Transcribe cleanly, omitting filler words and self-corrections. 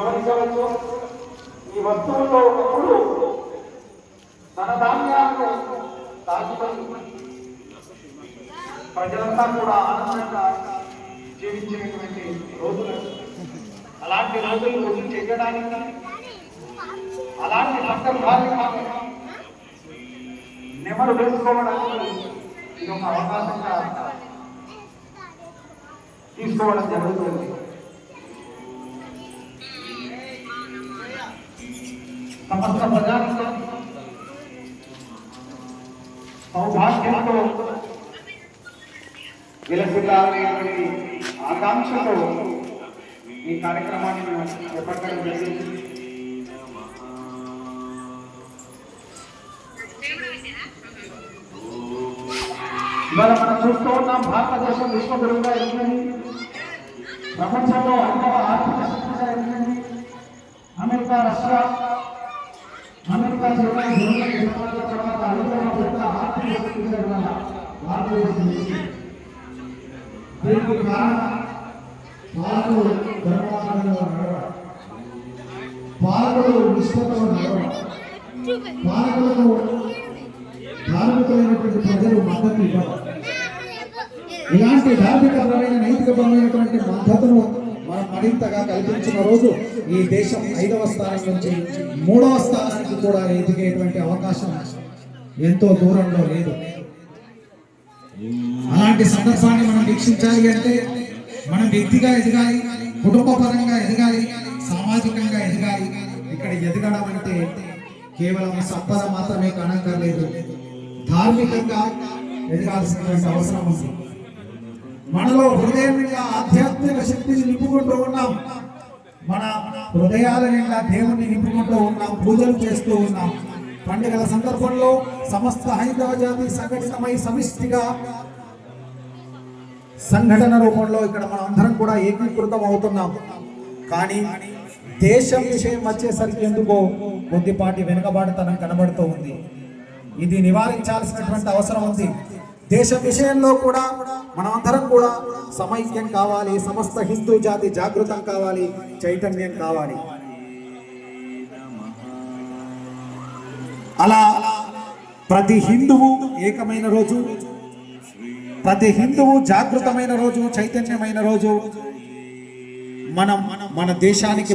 గమనించవచ్చు. ఈ వస్తువుల్లో ఒకప్పుడు తన ధాన్యాలను దాచుకొని ప్రజలంతా కూడా ఆనందంగా జీవించినటువంటి రోజులు. అలాంటి రోజులు రుచి చేయడానికి, అలాంటి సందర్భాన్ని నెమరు వేసుకోవడానికి ఇది ఒక అవకాశంగా తీసుకోవడం జరుగుతుంది. సమస్త ప్రజానికి సౌభాగ్యంతో విలసిల్లాలనేటువంటి ఆకాంక్షతో ఈ కార్యక్రమాన్ని మేము చేపట్టడం జరిగింది. ఇవాళ మనం చూస్తూ ఉన్నాం, భారతదేశం విశ్వగురువుగా ఎదిగింది, ప్రపంచంలో 5వ ఆర్థిక శక్తిగా ఎదిగింది. అమెరికా, రష్యా, అమెరికా తర్వాత 5వ పెద్ద ఆర్థిక శక్తిగా భారతదేశం. దీనికి కారణం పాలకులు ధర్మాధంలో నడవడం, పాలకులు నిష్ఠతో నడవడం, పాలకులకు ధార్మికులైనటువంటి ప్రజలు మద్దతు ఇవ్వడం. ఇలాంటి ధార్మికపరమైన నైతికపరమైనటువంటి మద్దతును మనం మరింతగా కల్పించిన రోజు ఈ దేశం 5వ స్థానం నుంచి 3వ స్థానానికి కూడా ఎదిగేటువంటి అవకాశం ఎంతో దూరంలో లేదు. అలాంటి సందర్భాన్ని మనం వీక్షించాలి అంటే మనం వ్యక్తిగా ఎదగాలి, కుటుంబ పరంగా ఎదగాలి, సామాజికంగా ఎదగాలి. ఇక్కడ ఎదగడం అంటే కేవలం సంపద మాత్రమే కానక్కర్లేదు, ధార్మికంగా ఎదగాల్సినటువంటి అవసరం ఉంది. మనలో హృదయం నిండా ఆధ్యాత్మిక శక్తిని నింపుకుంటూ ఉన్నాం, మన హృదయాల నిండా దేవుణ్ణి నింపుకుంటూ ఉన్నాం, పూజలు చేస్తూ ఉన్నాం. పండుగల సందర్భంలో సమస్త హైందవ జాతి సంఘటితమై సమిష్టిగా సంఘటన రూపంలో ఇక్కడ మనం అందరం కూడా ఏకీకృతం అవుతున్నాం. కానీ దేశం విషయం వచ్చేసరికి ఎందుకో కొద్దిపాటి వెనుకబాటుతనం కనబడుతూ ఉంది. ఇది నివారించాల్సినటువంటి అవసరం ఉంది. దేశం విషయంలో కూడా మనమందరం కూడా సమైక్యం కావాలి, సమస్త హిందూ జాతి జాగృతం కావాలి, చైతన్యం కావాలి. అలా ప్రతి హిందువు ఏకమైన రోజు, ప్రతి హిందువు జాగృతమైన రోజు, చైతన్యమైన రోజు, మనం మన దేశానికి